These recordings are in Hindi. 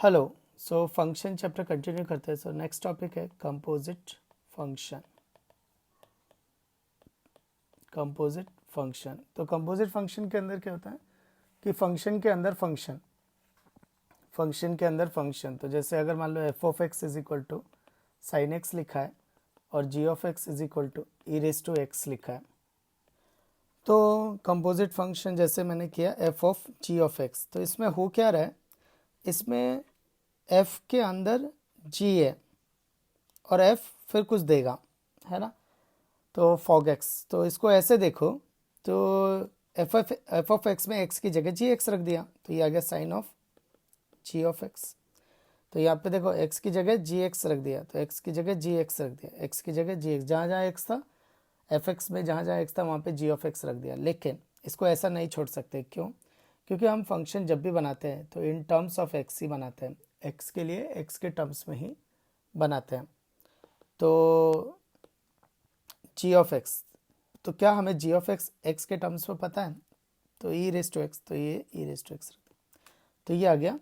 Hello. So function chapter continue करते हैं। सो नेक्स्ट टॉपिक है कंपोजिट फंक्शन। कंपोजिट फंक्शन, तो कंपोजिट फंक्शन के अंदर क्या होता है कि फंक्शन के अंदर फंक्शन, फंक्शन के अंदर फंक्शन। तो जैसे अगर मान लो f of x is equal to sine x लिखा है और g of x is equal to e raise to x लिखा है, तो कंपोजिट फंक्शन जैसे मैंने किया f of ji of x, तो इसमें हो क्या रहा है, इसमें एफ के अंदर जी है और एफ फिर कुछ देगा, है ना। तो फॉग एक्स, तो इसको ऐसे देखो, तो एफ ऑफ एक्स में एक्स की जगह जी एक्स रख दिया, तो ये आ गया sine of ji of x. तो यहाँ पे देखो एक्स की जगह जी एक्स रख दिया, तो एक्स की जगह जी एक्स रख दिया, एक्स की जगह जी एक्स, जहाँ जहाँ एक्स था एफ एक्स में, जहाँ जहाँ एक्स था वहाँ पे जी ऑफ एक्स रख दिया। लेकिन इसको ऐसा नहीं छोड़ सकते, क्यों? क्योंकि हम फंक्शन जब भी बनाते हैं तो इन टर्म्स ऑफ एक्स ही बनाते हैं, एक्स के लिए एक्स के टर्म्स में ही बनाते हैं। तो जी ऑफ एक्स, तो क्या हमें जी ऑफ एक्स एक्स के टर्म्स में पता है, तो ई रेस टू एक्स, तो ये ई रेस टू एक्स, तो ये आ गया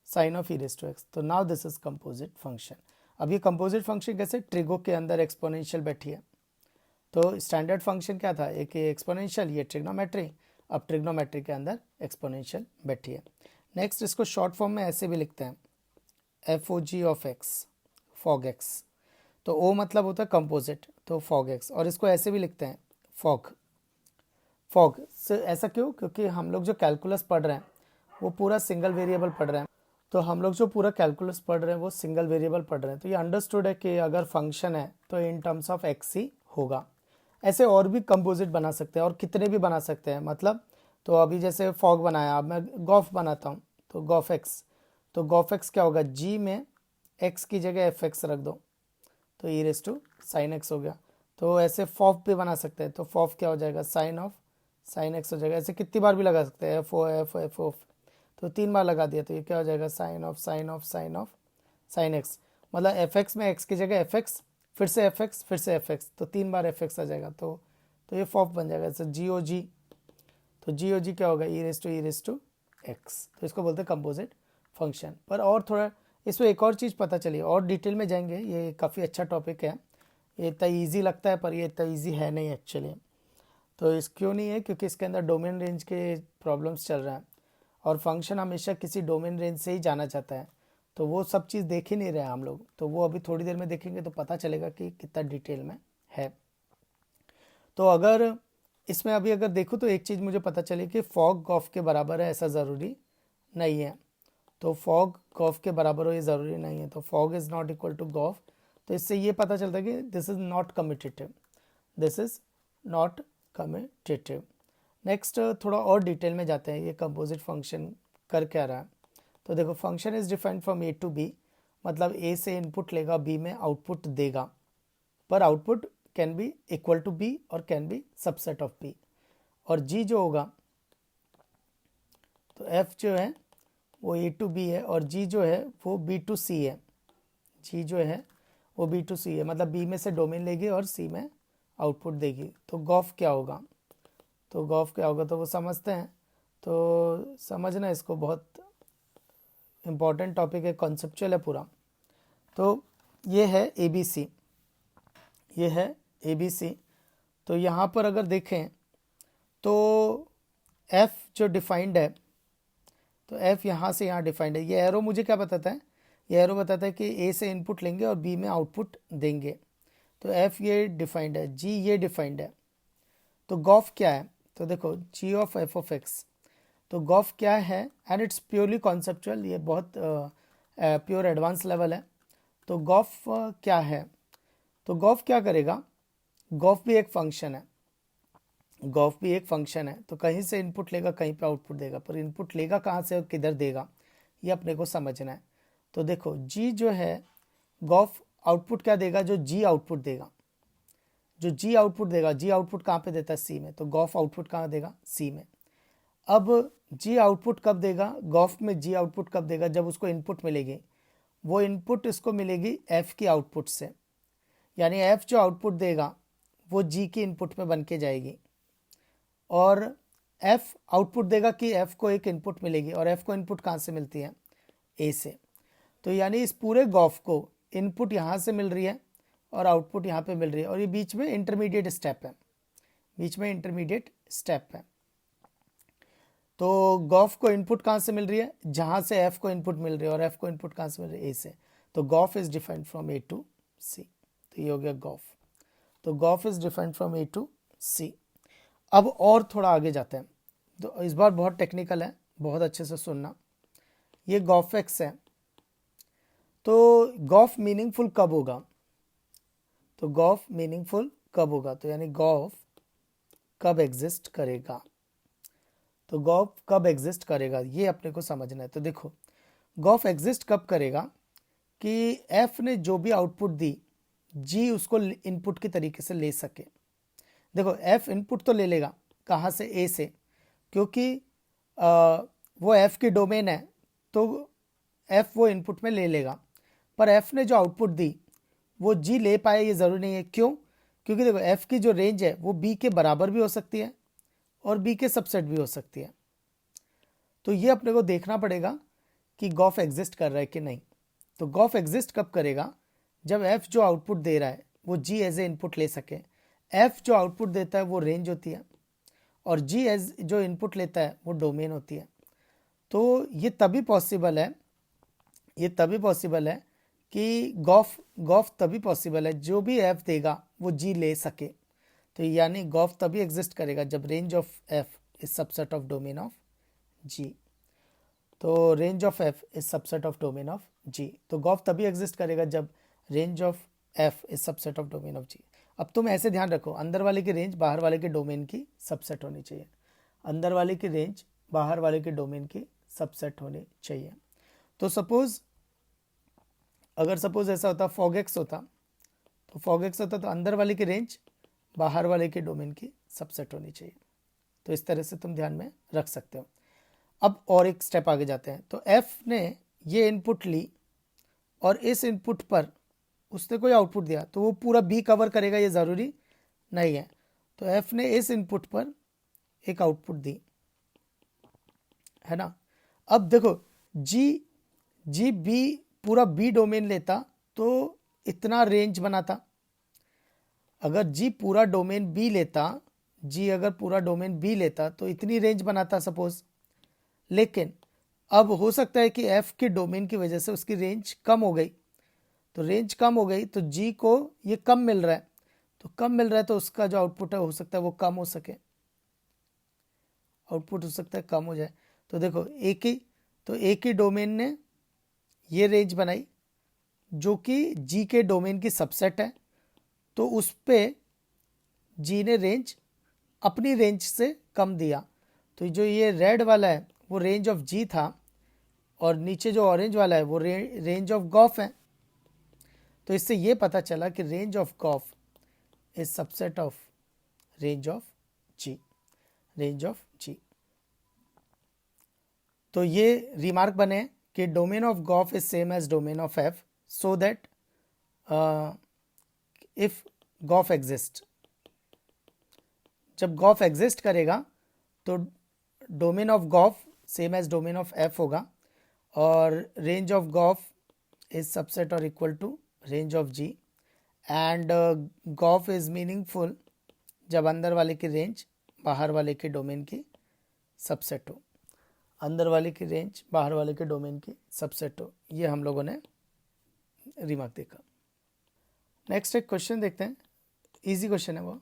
sine of e raise to x. तो now this is composite function. अब ये कंपोजिट फंक्शन कैसे, ट्रिगो के अंदर एक्सपोनेंशियल बैठी है। तो स्टैंडर्ड फंक्शन क्या था, एक एक्सपोनेंशियल, ये ट्रिग्नोमेट्री। अब ट्रिग्नोमेट्री के अंदर एक्सपोनेंशियल बैठी है। नेक्स्ट इसको शॉर्ट फॉर्म में ऐसे भी लिखते हैं, F O G of X, fog X. तो ओ मतलब होता है कंपोजिट, तो फॉग एक्स, और इसको ऐसे भी लिखते हैं फॉग। फॉग से ऐसा क्यों, क्योंकि हम लोग जो कैलकुलस पढ़ रहे हैं वो पूरा सिंगल वेरिएबल पढ़ रहे हैं। तो हम लोग जो पूरा कैलकुलस पढ़ रहे हैं वो सिंगल वेरिएबल पढ़ रहे हैं, तो ये अंडरस्टूड है कि अगर फंक्शन है तो इन टर्म्स ऑफ एक्स ही होगा। ऐसे और भी कंपोजिट बना सकते हैं, और कितने भी बना सकते हैं, मतलब तो अभी जैसे फॉग बनाया, अब मैं गॉफ बनाता हूँ, तो गॉफ एक्स, तो गॉफ एक्स क्या होगा, जी में एक्स की जगह एफ एक्स रख दो, तो ई रेस टू साइन एक्स हो गया। तो ऐसे फॉफ भी बना सकते हैं, तो फॉफ क्या हो जाएगा, साइन ऑफ साइन एक्स हो जाएगा। ऐसे कितनी बार भी लगा सकते हैं, F O F F of, तो 3 बार लगा दिया, तो ये क्या हो जाएगा, sine of sine of sine of sine X. मतलब एफ एक्स में एक्स की जगह एफ एक्स, फिर से एफ एक्स, फिर से एफ एक्स, तो 3 बार एफ एक्स आ जाएगा, तो ये फॉफ बन जाएगा। जैसे जी ओ जी, तो जी ओ जी क्या होगा, ई रेस टू एक्स। तो इसको बोलते हैं कंपोजिट फंक्शन। पर और थोड़ा इसमें एक और चीज़ पता चली, और डिटेल में जाएंगे, ये काफ़ी अच्छा टॉपिक है। ये इतना ईजी लगता है पर ये इतना ईजी है नहीं एक्चुअली। तो इस क्यों नहीं है, क्योंकि इसके अंदर डोमेन रेंज के प्रॉब्लम्स चल रहा है, और फंक्शन हमेशा किसी डोमेन रेंज से ही जाना चाहता है। तो वो सब चीज़ देख ही नहीं रहे हम लोग, तो वो अभी थोड़ी देर में देखेंगे तो पता चलेगा कि कितना डिटेल में है। तो अगर इसमें अभी अगर देखूँ तो एक चीज़ मुझे पता चली कि फॉग गॉफ के बराबर है, ऐसा ज़रूरी नहीं है। तो फॉग गॉफ के बराबर हो ये ज़रूरी नहीं है, तो fog is not equal to gof. तो इससे ये पता चलता है कि this is not commutative, this is not commutative. Next थोड़ा और डिटेल में जाते हैं, ये कंपोजिट फंक्शन कर क्या रहा है। तो देखो function is defined from A to B, मतलब ए से इनपुट लेगा, बी में आउटपुट देगा, पर output can be equal to B और can be subset of B. और जी जो होगा, तो एफ जो है वो ए टू बी है, और जी जो है वो बी टू सी है। जी जो है वो बी टू सी है, मतलब बी में से डोमेन लेगी और सी में आउटपुट देगी। तो गॉफ क्या होगा, तो गॉफ क्या होगा, तो वो समझते हैं। तो समझना इसको, बहुत इम्पॉर्टेंट टॉपिक है, कॉन्सेप्चुअल है पूरा। तो ये है ए बी सी, ये है ए बी सी। तो यहाँ पर अगर देखें तो एफ जो डिफाइंड है, तो एफ यहाँ से यहाँ डिफाइंड है। ये एरो मुझे क्या बताता है, ये एरो बताता है कि ए से इनपुट लेंगे और बी में आउटपुट देंगे। तो एफ ये डिफाइंड है, जी ये डिफाइंड है। तो गॉफ क्या है, तो देखो जी ऑफ एफ ऑफ एक्स, तो गॉफ क्या है, एंड इट्स प्योरली कॉन्सेप्चुअल, ये बहुत प्योर एडवांस लेवल है। तो गॉफ क्या है, तो गॉफ क्या करेगा, गॉफ भी एक फंक्शन है, गॉफ भी एक फंक्शन है। तो कहीं से इनपुट लेगा, कहीं पे आउटपुट देगा, पर इनपुट लेगा कहाँ से और किधर देगा, ये अपने को समझना है। तो देखो जी जो है, गॉफ आउटपुट क्या देगा, जो जी आउटपुट देगा, जो जी आउटपुट देगा, जी आउटपुट कहाँ पे देता है, सी में, तो गॉफ आउटपुट कहाँ देगा, सी में। अब जी आउटपुट कब देगा, गॉफ में जी आउटपुट कब देगा, जब उसको इनपुट मिलेगी, वो इनपुट इसको मिलेगी एफ की आउटपुट से, यानी एफ जो आउटपुट देगा वो जी की इनपुट में बन के जाएगी। और एफ आउटपुट देगा कि एफ को एक इनपुट मिलेगी, और एफ को इनपुट कहाँ से मिलती है, ए से। तो यानी इस पूरे गॉफ को इनपुट यहाँ से मिल रही है और आउटपुट यहाँ पे मिल रही है, और ये बीच में इंटरमीडिएट स्टेप है, बीच में इंटरमीडिएट स्टेप है। तो गॉफ को इनपुट कहाँ से मिल रही है, जहाँ से एफ को इनपुट मिल रही है, और एफ को इनपुट कहाँ से मिल रही है, ए से। तो g o f is different from A to C. तो ये हो गया गॉफ। तो g o f is different from A to C. अब और थोड़ा आगे जाते हैं, तो इस बार बहुत टेक्निकल है, बहुत अच्छे से सुनना। ये गॉफ एक्स है, तो गॉफ मीनिंगफुल कब होगा, तो गॉफ मीनिंगफुल कब होगा, तो यानी गॉफ कब एग्जिस्ट करेगा। तो गॉफ कब एग्जिस्ट करेगा ये अपने को समझना है। तो देखो गॉफ एग्जिस्ट कब करेगा कि एफ ने जो भी आउटपुट दी, जी उसको इनपुट की तरीके से ले सके। देखो एफ इनपुट तो ले लेगा, कहाँ से, ए से, क्योंकि वो एफ की डोमेन है, तो एफ वो इनपुट में ले लेगा। पर एफ ने जो आउटपुट दी वो जी ले पाए ये ज़रूरी नहीं है। क्यों? क्योंकि देखो एफ की जो रेंज है वो बी के बराबर भी हो सकती है और बी के सबसेट भी हो सकती है। तो ये अपने को देखना पड़ेगा कि गॉफ एग्जिस्ट कर रहा है कि नहीं। तो गॉफ एग्जिस्ट कब करेगा, जब एफ जो आउटपुट दे रहा है वो जी एज ए इनपुट ले सके। एफ जो आउटपुट देता है वो रेंज होती है, और जी एज जो इनपुट लेता है वो डोमेन होती है। तो ये तभी पॉसिबल है, ये तभी पॉसिबल है कि गॉफ तभी पॉसिबल है जो भी एफ देगा वो जी ले सके। तो यानी गॉफ तभी एग्जिस्ट करेगा जब range of f is subset of domain of g. तो range of f is subset of domain of g. तो गॉफ तभी एग्जिस्ट करेगा जब range of f is subset of domain of g. अब तुम ऐसे ध्यान रखो, अंदर वाले की रेंज बाहर वाले के डोमेन की सबसेट होनी चाहिए। अंदर वाले की रेंज बाहर वाले के डोमेन की सबसेट होनी चाहिए। तो अगर सपोज ऐसा होता फॉग एक्स होता, तो फॉग एक्स होता तो अंदर वाले की रेंज बाहर वाले के डोमेन की सबसेट होनी चाहिए। तो इस तरह से तुम ध्यान में रख सकते हो। अब और एक स्टेप आगे जाते हैं। तो एफ ने ये इनपुट ली और इस इनपुट पर उसने कोई आउटपुट दिया, तो वो पूरा बी कवर करेगा ये ज़रूरी नहीं है। तो एफ ने इस इनपुट पर एक आउटपुट दी, है ना। अब देखो जी बी पूरा बी डोमेन लेता तो इतना रेंज बनाता। अगर जी पूरा डोमेन बी लेता, जी अगर पूरा डोमेन बी लेता तो इतनी रेंज बनाता सपोज। लेकिन अब हो सकता है कि एफ के डोमेन की वजह से उसकी रेंज कम हो गई। तो रेंज कम हो गई तो जी को ये कम मिल रहा है, तो कम मिल रहा है तो उसका जो आउटपुट है हो सकता है वो कम हो सके, आउटपुट हो सकता है कम हो जाए। तो देखो एक ही डोमेन ने ये रेंज बनाई जो कि जी के डोमेन की सबसेट है, तो उस पे जी ने रेंज अपनी रेंज से कम दिया। तो जो ये रेड वाला है वो रेंज ऑफ जी था, और नीचे जो ऑरेंज वाला है वो रेंज ऑफ गॉफ है। तो इससे ये पता चला कि range of g o f is subset of range of g, range of g. तो ये रिमार्क बने कि domain of g o f is same as domain of f, so that if g o f exist, जब गॉफ एग्जिस्ट करेगा तो domain of g o f same as domain of f होगा, और range of g o f is subset और equal to range of g. And g o f is meaningful जब अंदर वाले की रेंज बाहर वाले के डोमेन की सबसेट हो, अंदर वाले की रेंज बाहर वाले के डोमेन की सबसेट हो। ये हम लोगों ने रिमार्क देखा। नेक्स्ट एक क्वेश्चन देखते हैं, इजी क्वेश्चन है वो।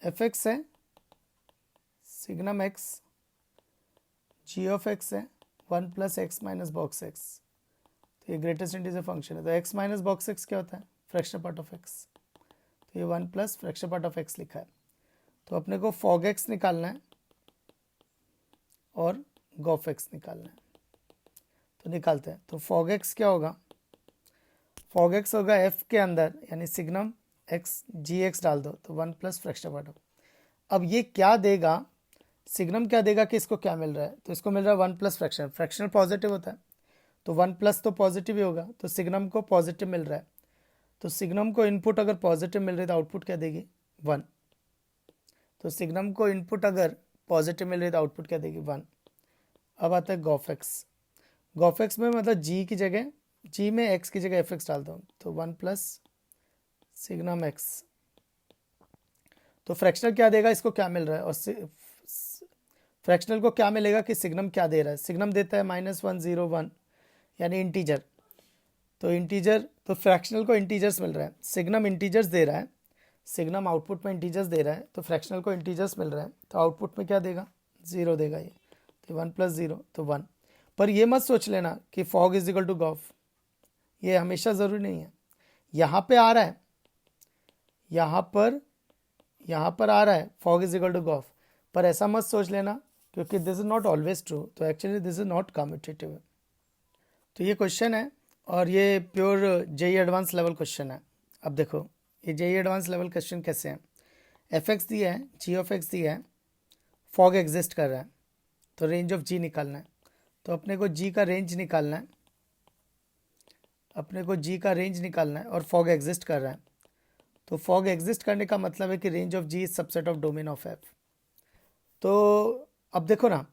एफ एक्स है, signum X, G of X है 1 plus X minus box X. तो ये ग्रेटेस्ट इंटीजर फंक्शन है। तो एक्स माइनस बॉक्स एक्स क्या होता है, फ्रैक्शनल पार्ट ऑफ एक्स। तो ये 1 plus fractional part of x लिखा है। तो अपने को फॉग एक्स निकालना है और गॉफ एक्स निकालना है। तो निकालते हैं। तो फॉग एक्स क्या होगा, फॉग एक्स होगा एफ के अंदर यानी सिग्नम एक्स जी एक्स डाल दो तो 1 प्लस फ्रैक्शनल पार्ट ऑफ। अब ये क्या देगा, सिग्नम क्या देगा कि इसको क्या मिल रहा है, तो इसको मिल रहा है 1 प्लस फ्रैक्शनल पॉजिटिव होता है, तो 1 प्लस तो पॉजिटिव ही होगा। तो सिग्नम को पॉजिटिव मिल रहा है, तो सिग्नम को इनपुट अगर पॉजिटिव मिल रही है तो आउटपुट क्या देगी 1। तो सिग्नम को इनपुट अगर पॉजिटिव मिल रही है तो आउटपुट क्या देगी 1। अब आता है गॉफएक्स। गॉफएक्स में मतलब जी की जगह, जी में एक्स की जगह एफ एक्स डालता हूँ तो 1 प्लस सिग्नम एक्स। तो फ्रैक्शनल क्या देगा, इसको क्या मिल रहा है, और फ्रैक्शनल को क्या मिलेगा कि सिग्नम क्या दे रहा है, सिग्नम देता है -101 यानी इंटीजर। तो इंटीजर, तो फ्रैक्शनल को इंटीजर्स मिल रहा है, सिग्नम इंटीजर्स दे रहा है, सिग्नम आउटपुट में इंटीजर्स दे रहा है, तो फ्रैक्शनल को इंटीजर्स मिल रहा है, तो आउटपुट में क्या देगा 0 देगा ये, तो 1 + 0 तो 1। पर ये मत सोच लेना कि fog is equal to gof, ये हमेशा ज़रूरी नहीं है। यहाँ पे आ रहा है, यहाँ पर आ रहा है f o g is equal to g o f, पर ऐसा मत सोच लेना क्योंकि this is not always true, तो actually this is not commutative. तो ये क्वेश्चन है और ये pure JEE advance level question है। अब देखो ये जेई एडवांस लेवल क्वेश्चन कैसे हैं, एफ एक्स दिया है, जी ऑफ एक्स दिया है, फॉग एग्जिस्ट कर रहा है, तो रेंज ऑफ जी निकालना है। तो अपने को जी का रेंज निकालना है, अपने को जी का रेंज निकालना है और फॉग एग्जिस्ट कर रहा है। तो फॉग एग्जिस्ट करने का मतलब है कि range of G is subset of domain of F. तो अब देखो ना,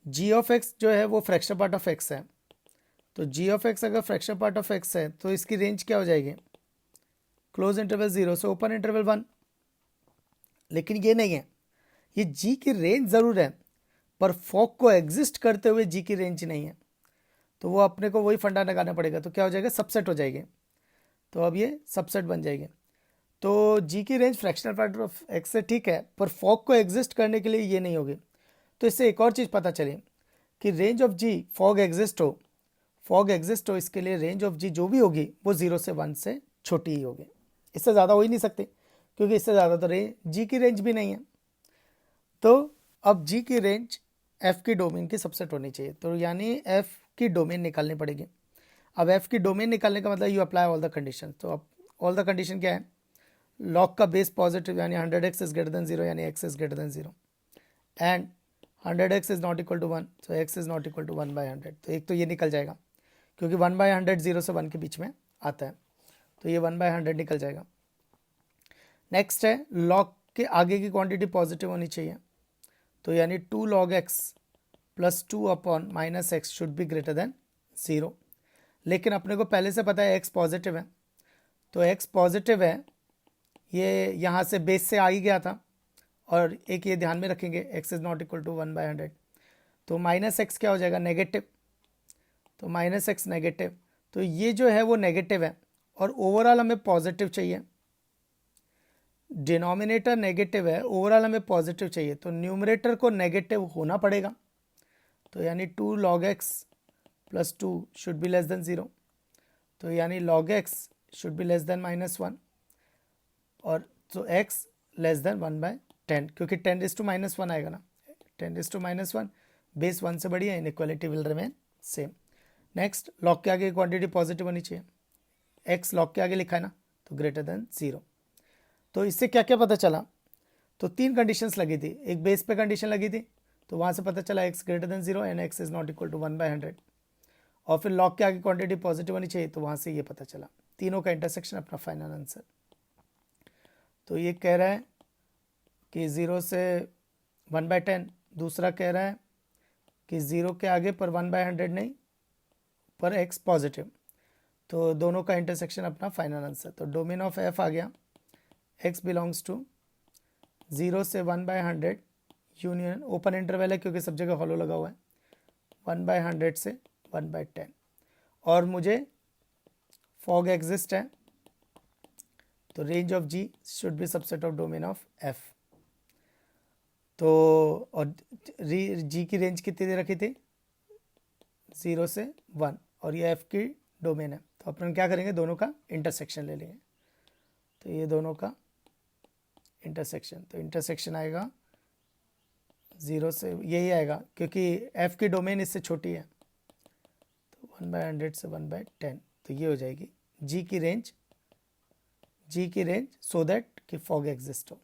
जी ऑफ एक्स जो है वो फ्रैक्शनल पार्ट ऑफ एक्स है, तो जी ऑफ एक्स अगर फ्रैक्शनल पार्ट ऑफ एक्स है तो इसकी रेंज क्या हो जाएगी, क्लोज इंटरवल 0 से ओपन इंटरवल 1। लेकिन ये नहीं है, ये जी की रेंज ज़रूर है पर फॉग को एग्जिस्ट करते हुए जी की रेंज नहीं है, तो वो अपने को वही फंडा लगाना पड़ेगा, तो क्या हो जाएगा सबसेट हो जाएगी। तो अब ये सबसेट बन जाएगी। तो जी की range fractional part of x से ठीक है, पर फॉग को एग्जिस्ट करने के लिए ये नहीं होगी। तो इससे एक और चीज़ पता चली कि range of G fog exist हो, इसके लिए रेंज ऑफ जी जो भी होगी वो 0 से 1 से छोटी ही होगी, इससे ज़्यादा हो ही नहीं सकती, क्योंकि इससे ज़्यादा तो जी की रेंज भी नहीं है। तो अब जी की रेंज एफ की डोमेन की सबसेट होनी चाहिए, तो यानी एफ की डोमेन निकालनी पड़ेगी। अब एफ की डोमेन निकालने का मतलब you apply all the condition. तो अब ऑल द कंडीशन क्या है, लॉग का बेस पॉजिटिव यानी 100x इज ग्रेटर देन 0 यानी x is greater than 0 and 100x is not equal to 1, तो x is not equal to 1/100। तो एक तो ये निकल जाएगा क्योंकि 1/100 0 से 1 के बीच में आता है, तो ये 1/100 निकल जाएगा। नेक्स्ट है लॉग के आगे की क्वांटिटी पॉजिटिव होनी चाहिए, तो यानी 2 log x + 2 upon -x should be greater than 0। लेकिन अपने को पहले से पता है x पॉजिटिव है, तो x पॉजिटिव है, ये यहाँ से बेस से आ ही गया था। और एक ये ध्यान में रखेंगे x is not equal to 1/100, तो -x क्या हो जाएगा नेगेटिव, तो -x नेगेटिव, तो ये जो है वो नेगेटिव है और ओवरऑल हमें पॉजिटिव चाहिए। डिनोमिनेटर नेगेटिव है, ओवरऑल हमें पॉजिटिव चाहिए, तो न्यूमरेटर को नेगेटिव होना पड़ेगा, तो यानी 2 log x + 2 should be less than 0, तो यानी log x should be less than -1 और तो x लेस देन 1/10, क्योंकि 10⁻1 आएगा ना, 10⁻1 बेस 1 से बड़ी है, inequality will remain same. Next log के आगे क्वांटिटी पॉजिटिव होनी चाहिए, x लॉग के आगे लिखा है ना, तो ग्रेटर देन 0। तो इससे क्या क्या पता चला, तो 3 कंडीशंस लगी थी, एक बेस पे कंडीशन लगी थी, तो वहाँ से पता चला x greater than 0 and x is not equal to 1/100, और फिर लॉग के आगे क्वांटिटी पॉजिटिव होनी चाहिए, तो वहाँ से ये पता चला। तीनों का इंटरसेक्शन अपना फाइनल आंसर। तो ये कह रहा है कि 0 से 1/10, दूसरा कह रहा है कि 0 के आगे पर 1/100 नहीं, पर x पॉजिटिव, तो दोनों का इंटरसेक्शन अपना फाइनल आंसर। तो डोमेन ऑफ f आ गया x बिलोंग्स टू 0 से 1/100 यूनियन, ओपन इंटरवल है क्योंकि सब जगह हॉलो लगा हुआ है, 1/100 से 1/10, और मुझे फॉग एग्जिस्ट है, तो range of G should be subset of domain of F. तो और जी की रेंज कितनी दे रखी थी 0 से 1, और ये एफ की डोमेन है, तो अपन क्या करेंगे दोनों का इंटरसेक्शन ले लेंगे, तो ये दोनों का इंटरसेक्शन, तो इंटरसेक्शन आएगा 0 से, यही आएगा क्योंकि f की डोमेन इससे छोटी है, तो 1/100 से 1/10, तो ये हो जाएगी g की रेंज सो दैट कि फॉग एग्जिस्ट हो,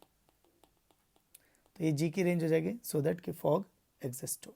तो ये g की रेंज हो जाएगी सो दैट कि फॉग एग्जिस्ट हो।